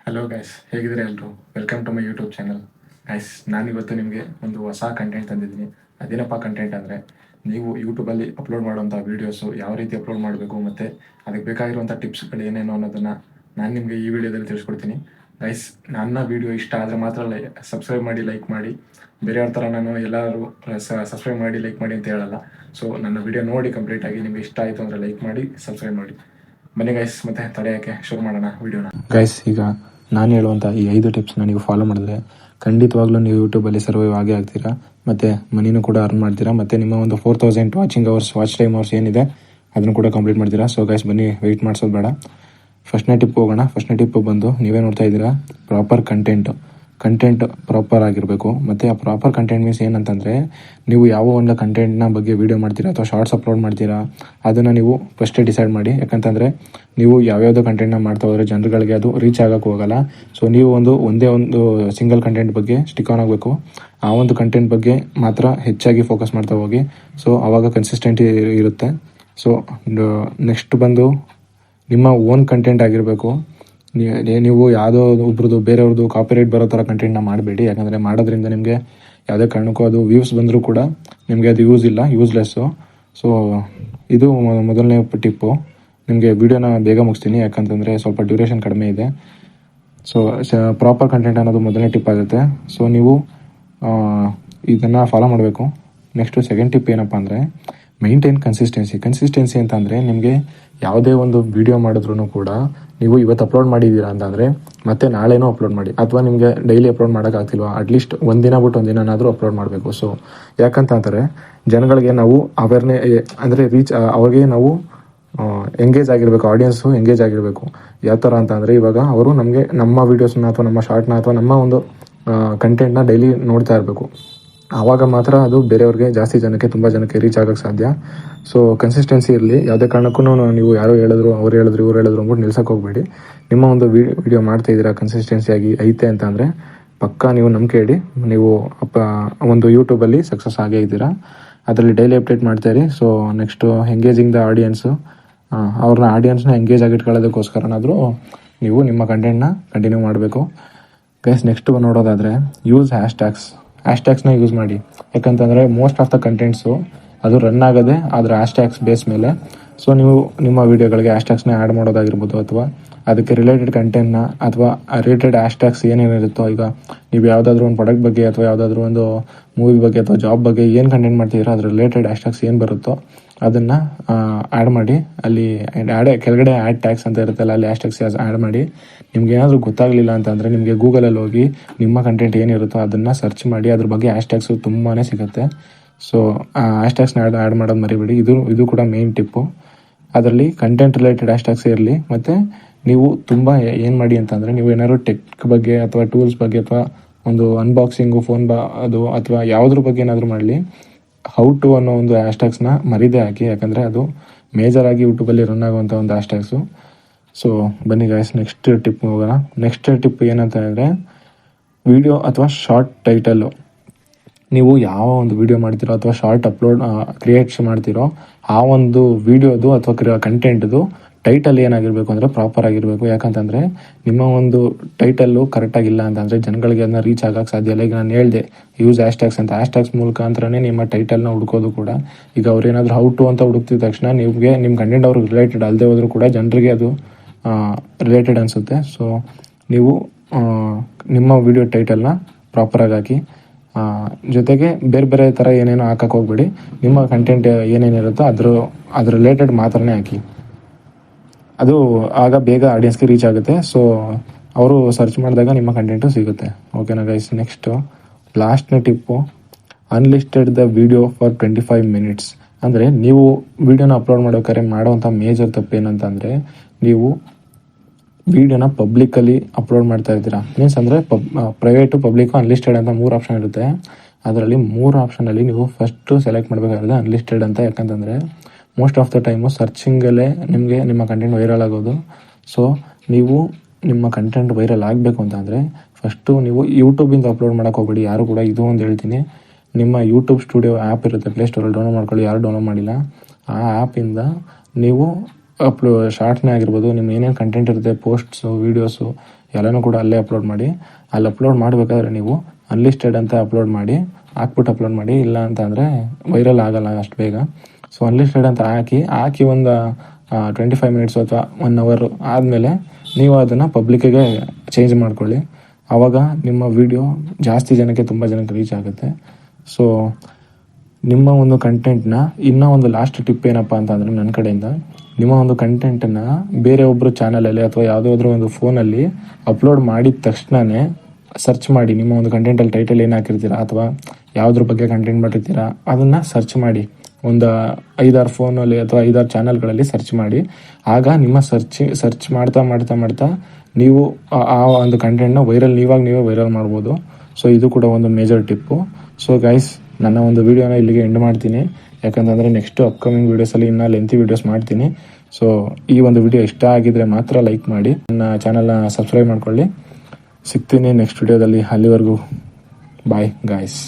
Hello guys, ಹೇಗಿದ್ದೀರಾ ಎಲ್ಲರೂ? Welcome to my YouTube channel. Guys, ನಾನಿವತ್ತು ನಿಮಗೆ ಒಂದು ಹೊಸ ಕಂಟೆಂಟ್ ತಂದಿದ್ದೀನಿ. ಅದೇನಪ್ಪ ಕಂಟೆಂಟ್ ಅಂದರೆ, ನೀವು ಯೂಟ್ಯೂಬಲ್ಲಿ ಅಪ್ಲೋಡ್ ಮಾಡುವಂಥ ವೀಡಿಯೋಸು ಯಾವ ರೀತಿ ಅಪ್ಲೋಡ್ ಮಾಡಬೇಕು ಮತ್ತು ಅದಕ್ಕೆ ಬೇಕಾಗಿರುವಂಥ ಟಿಪ್ಸ್ಗಳು ಏನೇನು ಅನ್ನೋದನ್ನು ನಾನು ನಿಮಗೆ ಈ ವಿಡಿಯೋದಲ್ಲಿ ತಿಳಿಸ್ಕೊಡ್ತೀನಿ. ಗೈಸ್, ನನ್ನ ವೀಡಿಯೋ ಇಷ್ಟ ಆದರೆ ಮಾತ್ರ ಸಬ್ಸ್ಕ್ರೈಬ್ ಮಾಡಿ, ಲೈಕ್ ಮಾಡಿ. ಬೇರೆಯವ್ರ ಥರ ನಾನು ಎಲ್ಲರೂ ಸಬ್ಸ್ಕ್ರೈಬ್ ಮಾಡಿ, ಲೈಕ್ ಮಾಡಿ ಅಂತ ಹೇಳಲ್ಲ. ಸೊ ನನ್ನ ವೀಡಿಯೋ ನೋಡಿ ಕಂಪ್ಲೀಟಾಗಿ ನಿಮಗೆ ಇಷ್ಟ ಆಯಿತು ಅಂದರೆ ಲೈಕ್ ಮಾಡಿ, ಸಬ್ಸ್ಕ್ರೈಬ್ ಮಾಡಿ. ಬನ್ನಿ ಗೈಸ್, ಮತ್ತೆ ತಡೆಯೋಕ್ಕೆ ಶುರು ಮಾಡೋಣ ವೀಡಿಯೋನ. ಗೈಸ್, ಈಗ ನಾನು ಹೇಳುವಂಥ ಈ 5 ಟಿಪ್ಸ್ನ ನೀವು ಫಾಲೋ ಮಾಡಿದ್ರೆ ಖಂಡಿತವಾಗ್ಲೂ ನೀವು ಯೂಟ್ಯೂಬಲ್ಲಿ ಸರ್ವೈವ್ ಆಗೇ ಆಗ್ತೀರಾ, ಮತ್ತು ಮನಿನೂ ಕೂಡ ಅರ್ನ್ ಮಾಡ್ತೀರಾ, ಮತ್ತು ನಿಮ್ಮ ಒಂದು 4000 ವಾಚ್ ಟೈಮ್ ಅವರ್ಸ್ ಏನಿದೆ ಅದನ್ನು ಕೂಡ ಕಂಪ್ಲೀಟ್ ಮಾಡ್ತೀರಾ. ಸೊ ಗೈಸ್, ಬನ್ನಿ, ವೆಯ್ಟ್ ಮಾಡಿಸೋದು ಬೇಡ, ಫಸ್ಟ್ನೇ ಟಿಪ್ ಹೋಗೋಣ. ಫಸ್ಟ್ನೇ ಟಿಪ್ ಬಂದು, ನೀವೇ ನೋಡ್ತಾ ಇದ್ದೀರಾ, ಪ್ರಾಪರ್ ಕಂಟೆಂಟ್ ಪ್ರಾಪರ್ ಆಗಿರಬೇಕು. ಮತ್ತು ಆ ಪ್ರಾಪರ್ ಕಂಟೆಂಟ್ ಮೀನ್ಸ್ ಏನಂತಂದರೆ, ನೀವು ಯಾವ ಒಂದು ಕಂಟೆಂಟ್ನ ಬಗ್ಗೆ ವೀಡಿಯೋ ಮಾಡ್ತೀರಾ ಅಥವಾ ಶಾರ್ಟ್ಸ್ ಅಪ್ಲೋಡ್ ಮಾಡ್ತೀರಾ ಅದನ್ನು ನೀವು ಫಸ್ಟೇ ಡಿಸೈಡ್ ಮಾಡಿ. ಯಾಕಂತಂದರೆ ನೀವು ಯಾವ್ಯಾವುದೋ ಕಂಟೆಂಟ್ನ ಮಾಡ್ತಾ ಹೋದರೆ ಜನರುಗಳಿಗೆ ಅದು ರೀಚ್ ಆಗೋಕ್ಕೆ ಹೋಗಲ್ಲ. ಸೊ ನೀವು ಒಂದೇ ಒಂದು ಸಿಂಗಲ್ ಕಂಟೆಂಟ್ ಬಗ್ಗೆ ಸ್ಟಿಕ್ ಆನ್ ಆಗಬೇಕು. ಆ ಒಂದು ಕಂಟೆಂಟ್ ಬಗ್ಗೆ ಮಾತ್ರ ಹೆಚ್ಚಾಗಿ ಫೋಕಸ್ ಮಾಡ್ತಾ ಹೋಗಿ. ಸೊ ಆವಾಗ ಕನ್ಸಿಸ್ಟೆಂಟ್ ಇರುತ್ತೆ. ಸೊ ನೆಕ್ಸ್ಟ್ ಬಂದು, ನಿಮ್ಮ ಓನ್ ಕಂಟೆಂಟ್ ಆಗಿರಬೇಕು. ನೀವು ಯಾವುದೋ ಒಬ್ರದ್ದು ಬೇರೆಯವ್ರದ್ದು ಕಾಪಿರೈಟ್ ಬರೋ ಥರ ಕಂಟೆಂಟ್ನ ಮಾಡಬೇಡಿ. ಯಾಕಂದರೆ ಮಾಡೋದ್ರಿಂದ ನಿಮಗೆ ಯಾವುದೇ ಕಾರಣಕ್ಕೂ ಅದು ವ್ಯೂಸ್ ಬಂದರೂ ಕೂಡ ನಿಮಗೆ ಅದು ಯೂಸ್ಲೆಸ್ಸು. ಸೊ ಇದು ಮೊದಲನೇ ಟಿಪ್ಪು. ನಿಮಗೆ ವೀಡಿಯೋನ ಬೇಗ ಮುಗಿಸ್ತೀನಿ, ಯಾಕಂತಂದರೆ ಸ್ವಲ್ಪ ಡ್ಯೂರೇಷನ್ ಕಡಿಮೆ ಇದೆ. ಸೊ ಪ್ರಾಪರ್ ಕಂಟೆಂಟ್ ಅನ್ನೋದು ಮೊದಲನೇ ಟಿಪ್ ಆಗುತ್ತೆ. ಸೊ ನೀವು ಇದನ್ನು ಫಾಲೋ ಮಾಡಬೇಕು. ನೆಕ್ಸ್ಟು ಸೆಕೆಂಡ್ ಟಿಪ್ ಏನಪ್ಪ ಅಂದರೆ, ಮೈಂಟೈನ್ ಕನ್ಸಿಸ್ಟೆನ್ಸಿ ಅಂತಂದರೆ, ನಿಮಗೆ ಯಾವುದೇ ಒಂದು ವೀಡಿಯೋ ಮಾಡಿದ್ರೂ ಕೂಡ ನೀವು ಇವತ್ತು ಅಪ್ಲೋಡ್ ಮಾಡಿದ್ದೀರಾ ಅಂತಂದರೆ ಮತ್ತೆ ನಾಳೆನೂ ಅಪ್ಲೋಡ್ ಮಾಡಿ, ಅಥವಾ ನಿಮಗೆ ಡೈಲಿ ಅಪ್ಲೋಡ್ ಮಾಡೋಕ್ಕಾಗ್ತಿಲ್ವಾ, ಅಟ್ಲೀಸ್ಟ್ ಒಂದಿನ ಬಿಟ್ಟು ಒಂದಿನಾದರೂ ಅಪ್ಲೋಡ್ ಮಾಡಬೇಕು. ಸೊ ಯಾಕಂತಂದರೆ ಜನಗಳಿಗೆ ನಾವು ಅಂದರೆ ಅವ್ರಿಗೆ ನಾವು ಎಂಗೇಜ್ ಆಗಿರಬೇಕು, ಆಡಿಯನ್ಸು ಎಂಗೇಜ್ ಆಗಿರಬೇಕು. ಯಾವ ಥರ ಅಂತಂದರೆ, ಇವಾಗ ಅವರು ನಮ್ಮ ವೀಡಿಯೋಸ್ನ ಅಥವಾ ನಮ್ಮ ಶಾರ್ಟ್ನ ಅಥವಾ ನಮ್ಮ ಒಂದು ಕಂಟೆಂಟ್ನ ಡೈಲಿ ನೋಡ್ತಾ ಇರಬೇಕು. ಆವಾಗ ಮಾತ್ರ ಅದು ಬೇರೆಯವ್ರಿಗೆ, ಜಾಸ್ತಿ ಜನಕ್ಕೆ, ತುಂಬ ಜನಕ್ಕೆ ರೀಚ್ ಆಗೋಕ್ಕೆ ಸಾಧ್ಯ. ಸೊ ಕನ್ಸಿಸ್ಟೆನ್ಸಿ ಇರಲಿ. ಯಾವುದೇ ಕಾರಣಕ್ಕೂ ನೀವು ಯಾರೋ ಹೇಳಿದ್ರು, ಅವ್ರು ಹೇಳಿದ್ರು, ಇವ್ರು ಹೇಳಿದ್ರು ಅಂದ್ಬಿಟ್ಟು ನಿಲ್ಸಕ್ಕೆ ಹೋಗಬೇಡಿ. ನಿಮ್ಮ ಒಂದು ವಿಡಿಯೋ ಮಾಡ್ತಾ ಇದ್ದೀರಾ ಕನ್ಸಿಸ್ಟೆನ್ಸಿಯಾಗಿ ಐತೆ ಅಂತಂದರೆ ಪಕ್ಕಾ ನೀವು ನಂಬಿಕೆ ಇಡಿ, ನೀವು ಒಂದು ಯೂಟ್ಯೂಬಲ್ಲಿ ಸಕ್ಸಸ್ ಆಗೇ ಇದ್ದೀರಾ. ಅದರಲ್ಲಿ ಡೈಲಿ ಅಪ್ಡೇಟ್ ಮಾಡ್ತಾಯಿರಿ. So next engaging the audience, ಆಡಿಯನ್ಸ್ನ ಎಂಗೇಜ್ ಆಗಿಟ್ಕೊಳ್ಳೋದಕ್ಕೋಸ್ಕರನಾದರೂ ನೀವು ನಿಮ್ಮ ಕಂಟೆಂಟ್ನ ಕಂಟಿನ್ಯೂ ಮಾಡಬೇಕು. ಗೈಸ್, ನೆಕ್ಸ್ಟ್ ನೋಡೋದಾದರೆ, ಯೂಸ್ ಹ್ಯಾಶ್ಟ್ಯಾಗ್ಸ್ನ ಯೂಸ್ ಮಾಡಿ. ಯಾಕಂತಂದರೆ ಮೋಸ್ಟ್ ಆಫ್ ದ ಕಂಟೆಂಟ್ಸು ಅದು ರನ್ ಆಗೋದೇ ಅದರ ಹ್ಯಾಶ್ಟ್ಯಾಗ್ಸ್ ಬೇಸ್ ಮೇಲೆ. ಸೊ ನೀವು ನಿಮ್ಮ ವೀಡಿಯೋಗಳಿಗೆ ಹ್ಯಾಶ್ಟ್ಯಾಗ್ಸ್ನ ಆ್ಯಡ್ ಮಾಡೋದಾಗಿರ್ಬೋದು, ಅಥವಾ ಅದಕ್ಕೆ ರಿಲೇಟೆಡ್ ಕಂಟೆಂಟ್ನ ಅಥವಾ ರಿಲೇಟೆಡ್ ಹ್ಯಾಶ್ಟ್ಯಾಗ್ಸ್ ಏನೇನಿರುತ್ತೋ, ಈಗ ನೀವು ಯಾವುದಾದ್ರೂ ಒಂದು ಪ್ರಾಡಕ್ಟ್ ಬಗ್ಗೆ ಅಥವಾ ಯಾವುದಾದ್ರೂ ಒಂದು ಮೂವಿ ಬಗ್ಗೆ ಅಥವಾ ಜಾಬ್ ಬಗ್ಗೆ ಏನು ಕಂಟೆಂಟ್ ಮಾಡ್ತಿದ್ದೀರೋ ಅದ್ರ ರಿಲೇಟೆಡ್ ಹ್ಯಾಶ್ಟ್ಯಾಗ್ಸ್ ಏನು ಬರುತ್ತೋ ಅದನ್ನು ಆ್ಯಡ್ ಮಾಡಿ. ಅಲ್ಲಿ ಕೆಳಗಡೆ ಆ್ಯಡ್ ಟ್ಯಾಗ್ಸ್ ಅಂತ ಇರುತ್ತಲ್ಲ, ಅಲ್ಲಿ ಹ್ಯಾಶ್ಟ್ಯಾಗ್ಸ್ ಆ್ಯಡ್ ಮಾಡಿ. ನಿಮ್ಗೆ ಏನಾದರೂ ಗೊತ್ತಾಗಲಿಲ್ಲ ಅಂತಂದರೆ ನಿಮಗೆ ಗೂಗಲಲ್ಲಿ ಹೋಗಿ ನಿಮ್ಮ ಕಂಟೆಂಟ್ ಏನಿರುತ್ತೋ ಅದನ್ನು ಸರ್ಚ್ ಮಾಡಿ, ಅದ್ರ ಬಗ್ಗೆ ಹ್ಯಾಶ್ಟ್ಯಾಗ್ಸು ತುಂಬಾ ಸಿಗುತ್ತೆ. ಸೊ ಆ ಹ್ಯಾಶ್ಟ್ಯಾಗ್ಸ್ನ ಆ್ಯಡ್ ಮಾಡೋದು ಮರಿಬೇಡಿ. ಇದು ಕೂಡ ಮೇನ್ ಟಿಪ್ಪು. ಅದರಲ್ಲಿ ಕಂಟೆಂಟ್ ರಿಲೇಟೆಡ್ ಹ್ಯಾಶ್ಟ್ಯಾಗ್ಸೇ ಇರಲಿ. ಮತ್ತು ನೀವು ತುಂಬ ಏನು ಮಾಡಿ ಅಂತಂದರೆ, ನೀವು ಏನಾದ್ರು ಟೆಕ್ ಬಗ್ಗೆ ಅಥವಾ ಟೂಲ್ಸ್ ಬಗ್ಗೆ ಅಥವಾ ಒಂದು ಅನ್ಬಾಕ್ಸಿಂಗು ಅದು ಅಥವಾ ಯಾವುದ್ರ ಬಗ್ಗೆ ಏನಾದರೂ ಮಾಡಲಿ, ಹೌ ಟು ಅನ್ನೋ ಒಂದು ಹ್ಯಾಶ್ಟ್ಯಾಗ್ಸ್ನ ಮರಿದೇ ಹಾಕಿ. ಯಾಕಂದರೆ ಅದು ಮೇಜರಾಗಿ ಯೂಟ್ಯೂಬಲ್ಲಿ ರನ್ ಆಗುವಂಥ ಒಂದು ಹ್ಯಾಶ್ಟ್ಯಾಗ್ಸು. ಸೊ ಬನ್ನಿ ಗಾಯ್ಸ್, ನೆಕ್ಸ್ಟ್ ಟಿಪ್ ಹೋಗೋಣ. ನೆಕ್ಸ್ಟ್ ಟಿಪ್ ಏನಂತ ಹೇಳಿದ್ರೆ, ವಿಡಿಯೋ ಅಥವಾ ಶಾರ್ಟ್ ಟೈಟಲ್ಲು. ನೀವು ಯಾವ ಒಂದು ವಿಡಿಯೋ ಮಾಡ್ತೀರೋ ಅಥವಾ ಶಾರ್ಟ್ ಕ್ರಿಯೇಟ್ಸ್ ಮಾಡ್ತೀರೋ ಆ ಒಂದು ವಿಡಿಯೋದು ಅಥವಾ ಕಂಟೆಂಟ್ದು ಟೈಟಲ್ ಏನಾಗಿರಬೇಕು ಅಂದರೆ ಪ್ರಾಪರ್ ಆಗಿರಬೇಕು. ಯಾಕಂತಂದರೆ ನಿಮ್ಮ ಒಂದು ಟೈಟಲ್ಲು ಕರೆಕ್ಟಾಗಿಲ್ಲ ಅಂತಂದರೆ ಜನಗಳಿಗೆ ಅದನ್ನ ರೀಚ್ ಆಗೋಕ್ಕೆ ಸಾಧ್ಯ ಇಲ್ಲ. ಈಗ ನಾನು ಹೇಳಿದೆ, ಯೂಸ್ ಹ್ಯಾಶ್ಟ್ಯಾಗ್ಸ್ ಅಂತ. ಹ್ಯಾಶ್ಟ್ಯಾಗ್ಸ್ ಮುಖಾಂತರನೇ ನಿಮ್ಮ ಟೈಟಲ್ನ ಹುಡ್ಕೋದು ಕೂಡ. ಈಗ ಅವ್ರೇನಾದರೂ ಹೌ ಟು ಅಂತ ಹುಡುಕ್ತಿದ ತಕ್ಷಣ ನಿಮ್ಮ ಕಂಟೆಂಟ್ ಅವ್ರಿಗೆ ರಿಲೇಟೆಡ್ ಅಲ್ಲದೆ ಹೋದರೂ ಕೂಡ ಜನರಿಗೆ ಅದು ರಿಲೇಟೆಡ್ ಅನಿಸುತ್ತೆ. ಸೊ ನೀವು ನಿಮ್ಮ ವಿಡಿಯೋ ಟೈಟಲ್ನ ಪ್ರಾಪರಾಗಿ ಹಾಕಿ. ಜೊತೆಗೆ ಬೇರೆ ಥರ ಏನೇನೋ ಹಾಕಕ್ಕೆ ಹೋಗ್ಬೇಡಿ. ನಿಮ್ಮ ಕಂಟೆಂಟ್ ಏನೇನಿರುತ್ತೋ ಅದ್ರ ರಿಲೇಟೆಡ್ ಮಾತ್ರನೇ ಹಾಕಿ. ಅದು ಆಗ ಬೇಗ ಆಡಿಯನ್ಸ್ಗೆ ರೀಚ್ ಆಗುತ್ತೆ. ಸೊ ಅವರು ಸರ್ಚ್ ಮಾಡಿದಾಗ ನಿಮ್ಮ ಕಂಟೆಂಟು ಸಿಗುತ್ತೆ. ಓಕೆನಾ ಗೈಸ್? ನೆಕ್ಸ್ಟು ಲಾಸ್ಟ್ನೇ tip, unlisted the video for 25 minutes. ಅಂದರೆ ನೀವು ವಿಡಿಯೋನ ಅಪ್ಲೋಡ್ ಮಾಡೋಕ್ಕಾರೆ ಮಾಡೋವಂಥ ಮೇಜರ್ ತಪ್ಪೇನಂತಂದರೆ, ನೀವು ವಿಡಿಯೋನ ಪಬ್ಲಿಕಲ್ಲಿ ಅಪ್ಲೋಡ್ ಮಾಡ್ತಾ ಇರ್ತೀರಾ. ಮೀನ್ಸ್ ಅಂದರೆ ಪ್ರೈವೇಟು, ಪಬ್ಲಿಕ್ಕು, ಅನ್ಲಿಸ್ಟೆಡ್ ಅಂತ 3 ಆಪ್ಷನ್ ಇರುತ್ತೆ. ಅದರಲ್ಲಿ 3 ಆಪ್ಷನಲ್ಲಿ ನೀವು ಫಸ್ಟು ಸೆಲೆಕ್ಟ್ ಮಾಡಬೇಕಾಗಿದೆ ಅನ್ಲಿಸ್ಟೆಡ್ ಅಂತ. ಯಾಕಂತಂದರೆ ಮೋಸ್ಟ್ ಆಫ್ ದ ಟೈಮು ಸರ್ಚಿಂಗಲ್ಲೇ ನಿಮಗೆ ನಿಮ್ಮ ಕಂಟೆಂಟ್ ವೈರಲ್ ಆಗೋದು. ಸೊ ನೀವು ನಿಮ್ಮ ಕಂಟೆಂಟ್ ವೈರಲ್ ಆಗಬೇಕು ಅಂತಂದರೆ ಫಸ್ಟು ನೀವು ಯೂಟ್ಯೂಬಿಂದ ಅಪ್ಲೋಡ್ ಮಾಡೋಕ್ಕೆ ಹೋಗ್ಬೇಡಿ ಯಾರು ಕೂಡ. ಇದು ಒಂದು ಹೇಳ್ತೀನಿ, ನಿಮ್ಮ ಯೂಟ್ಯೂಬ್ ಸ್ಟುಡಿಯೋ ಆ್ಯಪ್ ಇರುತ್ತೆ, ಪ್ಲೇಸ್ಟೋರಲ್ಲಿ ಡೌನ್ಲೋಡ್ ಮಾಡ್ಕೊಳ್ಳಿ. ಯಾರು ಡೌನ್ಲೋಡ್ ಮಾಡಿಲ್ಲ, ಆ ಆ್ಯಪಿಂದ ನೀವು ಶಾರ್ಟ್ಸ್ನೇ ಆಗಿರ್ಬೋದು, ನಿಮ್ಮ ಏನೇನು ಕಂಟೆಂಟ್ ಇರುತ್ತೆ, ಪೋಸ್ಟ್ಸು, ವೀಡಿಯೋಸು ಎಲ್ಲನೂ ಕೂಡ ಅಲ್ಲೇ ಅಪ್ಲೋಡ್ ಮಾಡಿ. ಅಲ್ಲಿ ಅಪ್ಲೋಡ್ ಮಾಡಬೇಕಾದ್ರೆ ನೀವು ಅನ್ಲಿಸ್ಟೆಡ್ ಅಂತ ಅಪ್ಲೋಡ್ ಮಾಡಿ, ಹಾಕ್ಬಿಟ್ಟು ಅಪ್ಲೋಡ್ ಮಾಡಿ. ಇಲ್ಲ ಅಂತ ಅಂದರೆ ವೈರಲ್ ಆಗಲ್ಲ ಅಷ್ಟು ಬೇಗ. ಸೊ ಅನ್ಲಿಸ್ಟೆಡ್ ಅಂತ ಹಾಕಿ ಒಂದು 25 ಮಿನಿಟ್ಸ್ ಅಥವಾ 1 ಅವರ್ ಆದಮೇಲೆ ನೀವು ಅದನ್ನು ಪಬ್ಲಿಕ್ಕಿಗೆ ಚೇಂಜ್ ಮಾಡ್ಕೊಳ್ಳಿ. ಆವಾಗ ನಿಮ್ಮ ವಿಡಿಯೋ ಜಾಸ್ತಿ ಜನಕ್ಕೆ, ತುಂಬ ಜನಕ್ಕೆ ರೀಚ್ ಆಗುತ್ತೆ. ಸೊ ನಿಮ್ಮ ಒಂದು ಕಂಟೆಂಟ್ನ ಇನ್ನೂ ಒಂದು ಲಾಸ್ಟ್ ಟಿಪ್ ಏನಪ್ಪ ಅಂತಂದರೆ ನನ್ನ ಕಡೆಯಿಂದ, ನಿಮ್ಮ ಒಂದು ಕಂಟೆಂಟನ್ನು ಬೇರೆ ಒಬ್ಬರು ಚಾನಲಲ್ಲಿ ಅಥವಾ ಯಾವುದಾದ್ರೂ ಒಂದು ಫೋನಲ್ಲಿ ಅಪ್ಲೋಡ್ ಮಾಡಿದ ತಕ್ಷಣವೇ ಸರ್ಚ್ ಮಾಡಿ. ನಿಮ್ಮ ಒಂದು ಕಂಟೆಂಟಲ್ಲಿ ಟೈಟಲ್ ಏನು ಹಾಕಿರ್ತೀರಾ ಅಥವಾ ಯಾವುದ್ರ ಬಗ್ಗೆ ಕಂಟೆಂಟ್ ಮಾಡಿರ್ತೀರಾ ಅದನ್ನು ಸರ್ಚ್ ಮಾಡಿ. ಒಂದು 5-6 ಫೋನಲ್ಲಿ ಅಥವಾ 5-6 ಚಾನಲ್ಗಳಲ್ಲಿ ಸರ್ಚ್ ಮಾಡಿ. ಆಗ ನಿಮ್ಮ ಸರ್ಚ್ ಮಾಡ್ತಾ ನೀವು ಆ ಒಂದು ಕಂಟೆಂಟ್ನ ನೀವೇ ವೈರಲ್ ಮಾಡ್ಬೋದು. ಸೊ ಇದು ಕೂಡ ಒಂದು ಮೇಜರ್ ಟಿಪ್ಪು. ಸೊ ಗೈಸ್, ನನ್ನ ಒಂದು ವಿಡಿಯೋನ ಇಲ್ಲಿಗೆ ಎಂಡ್ ಮಾಡ್ತೀನಿ. ಯಾಕಂತಂದರೆ ನೆಕ್ಸ್ಟ್ ಅಪ್ಕಮಿಂಗ್ ವೀಡಿಯೋಸಲ್ಲಿ ಇನ್ನೂ ಲೆಂತಿ ವೀಡಿಯೋಸ್ ಮಾಡ್ತೀನಿ. ಸೊ ಈ ಒಂದು ವಿಡಿಯೋ ಇಷ್ಟ ಆಗಿದ್ರೆ ಮಾತ್ರ ಲೈಕ್ ಮಾಡಿ, ನನ್ನ ಚಾನಲ್ನ ಸಬ್ಸ್ಕ್ರೈಬ್ ಮಾಡ್ಕೊಳ್ಳಿ. ಸಿಗ್ತೀನಿ ನೆಕ್ಸ್ಟ್ ವಿಡಿಯೋದಲ್ಲಿ. ಅಲ್ಲಿವರೆಗೂ ಬಾಯ್ ಗೈಸ್.